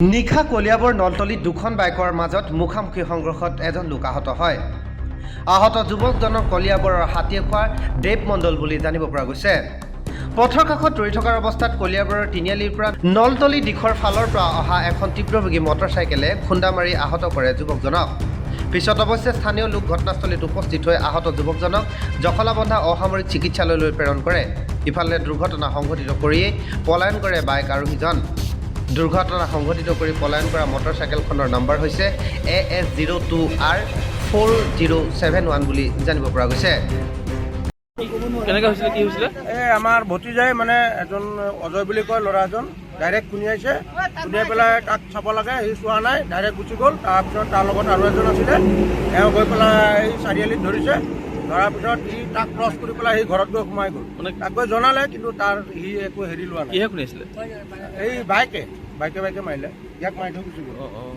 নিশা কলিয়াবৰ নলতলীত দুখন বাইকৰ মাজত মুখামুখি সংঘৰ্ষত এজন লোক আহত হয়। আহত যুৱকজনক কলিয়াবৰৰ হাতীখোৱাৰ দেৱ মণ্ডল বুলি জানিব পৰা গৈছে। পথৰ কাষত ৰৈ থকাৰ অৱস্থাত কলিয়াবৰৰ তিনিআলিৰ পৰা নলতলী দিশৰ ফালৰ পৰা অহা এখন তীব্ৰবেগী মটৰচাইকেলে খুন্দা মাৰি আহত কৰে যুৱকজনক। পিছত অৱশ্যে স্থানীয় লোক ঘটনাস্থলীত উপস্থিত হৈ আহত যুৱকজনক জখলাবন্ধা অসামৰিক চিকিৎসালয়লৈ প্ৰেৰণ কৰে। ইফালে দুৰ্ঘটনা সংঘটিত কৰিয়েই পলায়ন কৰে বাইক আৰোহীজন। দুৰ্ঘটনা সংঘটিত কৰি পলায়ন কৰা মটৰচাইকেলখনৰ নম্বৰ হৈছে AS02R4071 বুলি জানিব পৰা গৈছে। কেনেকৈ হৈছিলে, কি হৈছিলে? আমাৰ ভতিজাই মানে এজন অজয় বুলি কয় ল'ৰা এজন ডাইৰেক্ট খুন্দিয়াইছে। খুন্দিয়াই পেলাই তাক চাব লাগে, সি চোৱা নাই, ডাইৰেক্ট গুচি গ'ল। তাৰপিছত তাৰ লগত আৰু এজন আছিলে, এওঁ গৈ পেলাই চাৰিআলিত ধৰিছে। ধৰাৰ পিছত সি তাক ক্ৰছ কৰি পেলাই সি ঘৰত গৈ সোমাই গ'ল। তাক গৈ জনালে, কিন্তু তাৰ সি একো হেৰি লোৱা নাই। কিহে খুন্দিছিলে? এই বাইকে মাৰিলে, ইয়াক মাৰি থৈ গুচি গ'ল।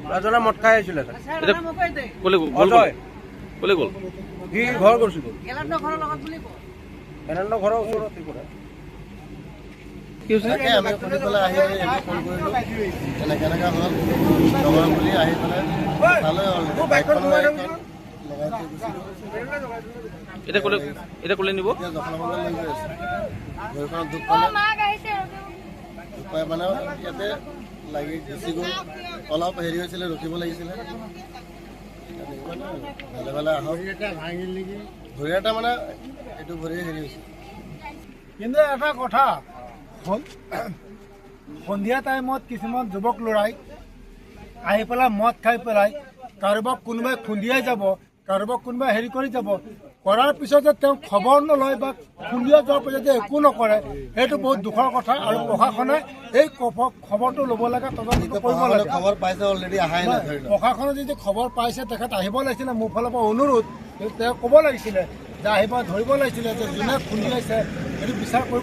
ল'ৰাজনে মদ খাই আহিছিলে। অজয় ক'লে গ'ল? সি ঘৰ গুচি গ'ল। এনেণ্ড ঘৰৰ ওচৰত কি হৈছিলে? আমি শুনি পেলাই আহি ফোন কৰিলোঁ, এনেকৈ হ'ল লগৰ বুলি আহি পেলাই তালৈ বাইকখন লগাই থৈ গুচি গ'ল। এতিয়া ক'লে নিব? এতিয়া জখলাবন্ধা লৈ গৈ আছে। ভৰিখনত দুখ পালে, দুখ পাই মানে ইয়াতে লাগি গুচি গ'ল। অলপ হেৰি হৈছিলে, ৰখিব লাগিছিলে। ভালে ভালে আহক। ভৰি এটা মানে এইটো ভৰি হেৰি হৈছে। কিন্তু এটা কথা, সন্ধিয়া টাইমত কিছুমান যুৱক ল'ৰাই আহি পেলাই মদ খাই পেলাই কাৰোবাক কোনোবাই খুন্দিয়াই যাব, কাৰোবাক কোনোবাই হেৰি কৰি যাব। কৰাৰ পিছত যে তেওঁ খবৰ নলয় বা খুন্দিয়া যোৱাৰ পিছত যে একো নকৰে, সেইটো বহুত দুখৰ কথা। আৰু প্ৰশাসনে এই খবৰটো ল'ব লাগে, তদন্ত কৰিব লাগে। খবৰ পাইছে অলৰেডি, অহাই নাই। প্ৰশাসনে যদি খবৰ পাইছে, তেখেত আহিব লাগিছিলে। মোৰ ফালৰ পৰা অনুৰোধ, তেওঁ ক'ব লাগিছিলে যে আহিব, ধৰিব লাগিছিলে যে যোনে খুন্দিয়াইছে সেইটো বিচাৰ কৰিব